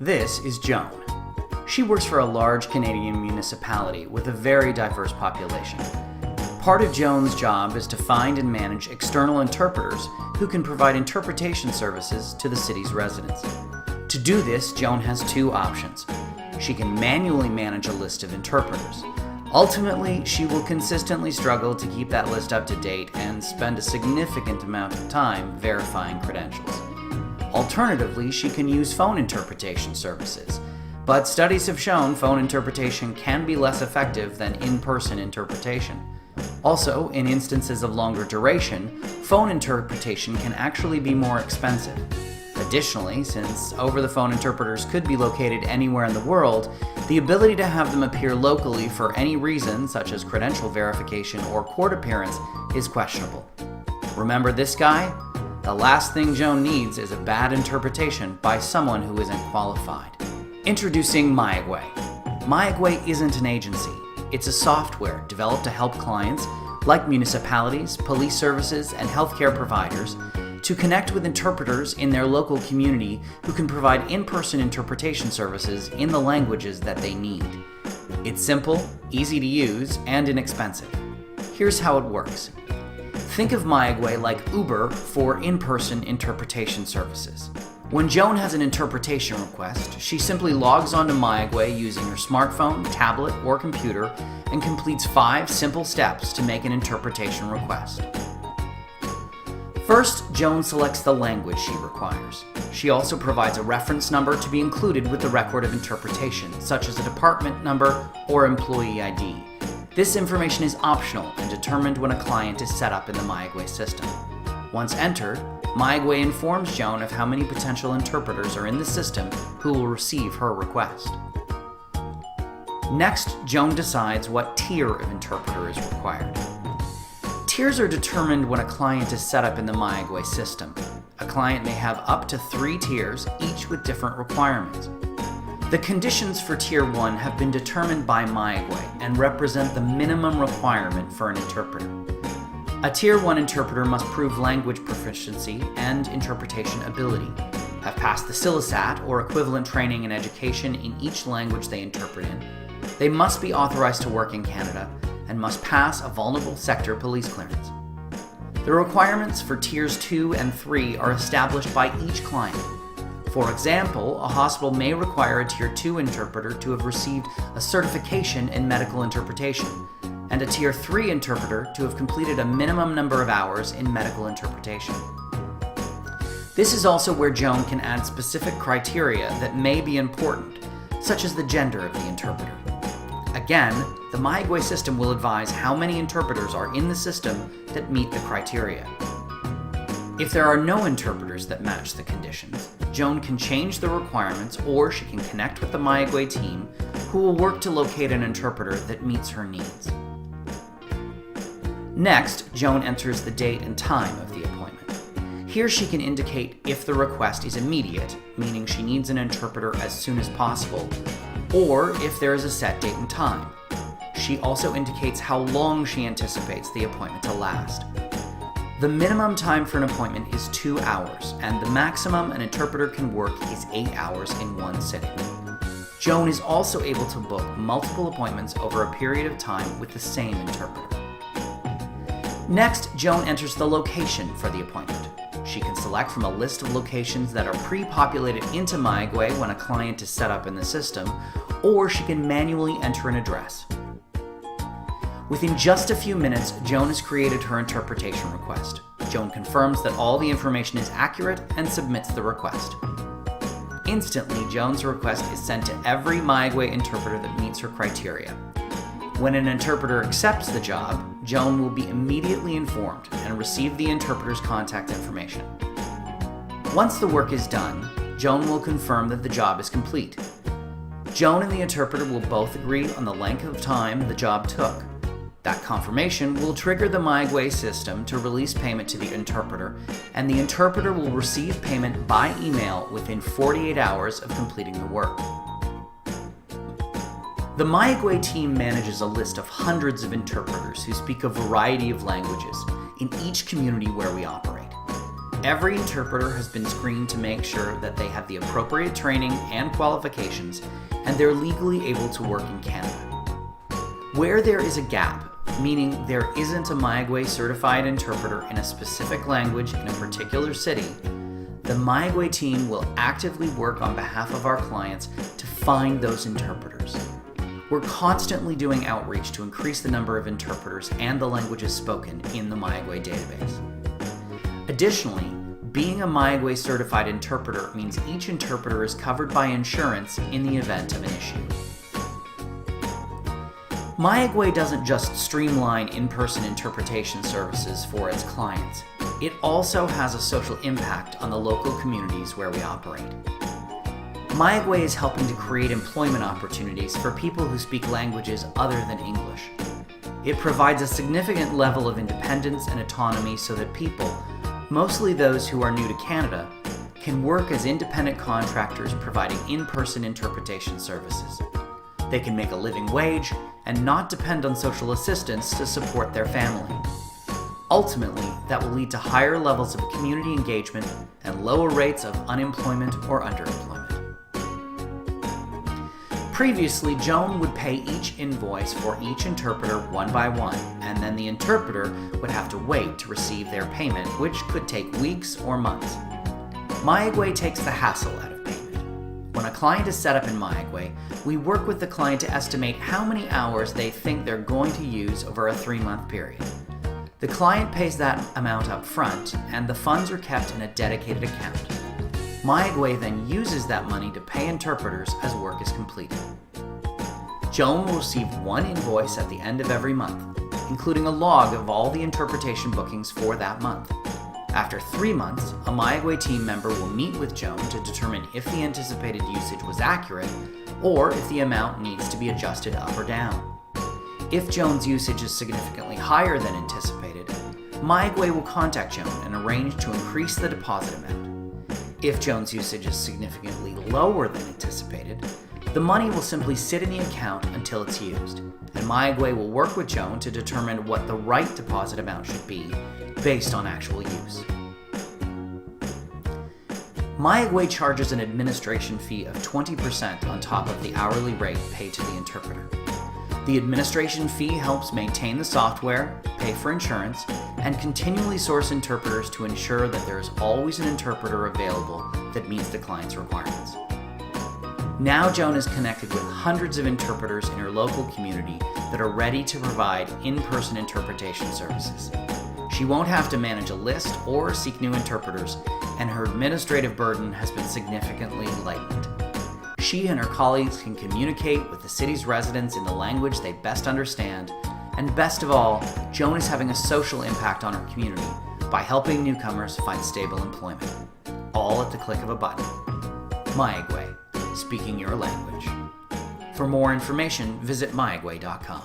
This is Joan. She works for a large Canadian municipality with a very diverse population. Part of Joan's job is to find and manage external interpreters who can provide interpretation services to the city's residents. To do this, Joan has two options. She can manually manage a list of interpreters. Ultimately, she will consistently struggle to keep that list up to date and spend a significant amount of time verifying credentials. Alternatively, she can use phone interpretation services. But studies have shown phone interpretation can be less effective than in-person interpretation. Also, in instances of longer duration, phone interpretation can actually be more expensive. Additionally, since over-the-phone interpreters could be located anywhere in the world, the ability to have them appear locally for any reason, such as credential verification or court appearance, is questionable. Remember this guy? The last thing Joan needs is a bad interpretation by someone who isn't qualified. Introducing Mayagwe. Mayagwe isn't an agency. It's a software developed to help clients, like municipalities, police services, and healthcare providers, to connect with interpreters in their local community who can provide in-person interpretation services in the languages that they need. It's simple, easy to use, and inexpensive. Here's how it works. Think of Mayagwe like Uber for in-person interpretation services. When Joan has an interpretation request, she simply logs onto Mayagwe using her smartphone, tablet, or computer and completes 5 simple steps to make an interpretation request. First, Joan selects the language she requires. She also provides a reference number to be included with the record of interpretation, such as a department number or employee ID. This information is optional and determined when a client is set up in the Mayagwe system. Once entered, Mayagwe informs Joan of how many potential interpreters are in the system who will receive her request. Next, Joan decides what tier of interpreter is required. Tiers are determined when a client is set up in the Mayagwe system. A client may have up to 3 tiers, each with different requirements. The conditions for Tier 1 have been determined by Mayagwe and represent the minimum requirement for an interpreter. A Tier 1 interpreter must prove language proficiency and interpretation ability, have passed the CILISAT or equivalent training and education in each language they interpret in. They must be authorized to work in Canada and must pass a vulnerable sector police clearance. The requirements for Tiers 2 and 3 are established by each client. For example, a hospital may require a Tier 2 interpreter to have received a certification in medical interpretation, and a Tier 3 interpreter to have completed a minimum number of hours in medical interpretation. This is also where Joan can add specific criteria that may be important, such as the gender of the interpreter. Again, the Mayagwe system will advise how many interpreters are in the system that meet the criteria. If there are no interpreters that match the conditions, Joan can change the requirements, or she can connect with the Mayagwe team, who will work to locate an interpreter that meets her needs. Next, Joan enters the date and time of the appointment. Here she can indicate if the request is immediate, meaning she needs an interpreter as soon as possible, or if there is a set date and time. She also indicates how long she anticipates the appointment to last. The minimum time for an appointment is 2 hours, and the maximum an interpreter can work is 8 hours in one sitting. Joan is also able to book multiple appointments over a period of time with the same interpreter. Next, Joan enters the location for the appointment. She can select from a list of locations that are pre-populated into Mayagwe when a client is set up in the system, or she can manually enter an address. Within just a few minutes, Joan has created her interpretation request. Joan confirms that all the information is accurate and submits the request. Instantly, Joan's request is sent to every Mayagwe interpreter that meets her criteria. When an interpreter accepts the job, Joan will be immediately informed and receive the interpreter's contact information. Once the work is done, Joan will confirm that the job is complete. Joan and the interpreter will both agree on the length of time the job took. That confirmation will trigger the Mayagwe system to release payment to the interpreter, and the interpreter will receive payment by email within 48 hours of completing the work. The Mayagwe team manages a list of hundreds of interpreters who speak a variety of languages in each community where we operate. Every interpreter has been screened to make sure that they have the appropriate training and qualifications, and they're legally able to work in Canada. Where there is a gap, meaning there isn't a Mayagwe certified interpreter in a specific language in a particular city, the Mayagwe team will actively work on behalf of our clients to find those interpreters. We're constantly doing outreach to increase the number of interpreters and the languages spoken in the Mayagwe database. Additionally, being a Mayagwe certified interpreter means each interpreter is covered by insurance in the event of an issue. Mayagwe doesn't just streamline in-person interpretation services for its clients. It also has a social impact on the local communities where we operate. Mayagwe is helping to create employment opportunities for people who speak languages other than English. It provides a significant level of independence and autonomy so that people, mostly those who are new to Canada, can work as independent contractors providing in-person interpretation services. They can make a living wage and not depend on social assistance to support their family. Ultimately, that will lead to higher levels of community engagement and lower rates of unemployment or underemployment. Previously, Joan would pay each invoice for each interpreter one by one, and then the interpreter would have to wait to receive their payment, which could take weeks or months. Mayagwe takes the hassle out of payment. When a client is set up in Mayagwe, we work with the client to estimate how many hours they think they're going to use over a 3-month period. The client pays that amount up front, and the funds are kept in a dedicated account. Mayagwe then uses that money to pay interpreters as work is completed. Joan will receive one invoice at the end of every month, including a log of all the interpretation bookings for that month. After 3 months, a Mayagwe team member will meet with Joan to determine if the anticipated usage was accurate or if the amount needs to be adjusted up or down. If Joan's usage is significantly higher than anticipated, Mayagwe will contact Joan and arrange to increase the deposit amount. If Joan's usage is significantly lower than anticipated, the money will simply sit in the account until it's used, and Mayagwe will work with Joan to determine what the right deposit amount should be based on actual use. Mayagwe charges an administration fee of 20% on top of the hourly rate paid to the interpreter. The administration fee helps maintain the software, pay for insurance, and continually source interpreters to ensure that there is always an interpreter available that meets the client's requirements. Now Joan is connected with hundreds of interpreters in her local community that are ready to provide in-person interpretation services. She won't have to manage a list or seek new interpreters, and her administrative burden has been significantly lightened. She and her colleagues can communicate with the city's residents in the language they best understand, and best of all, Joan is having a social impact on her community by helping newcomers find stable employment, all at the click of a button. Mayagwe, speaking your language. For more information, visit mayagwe.com.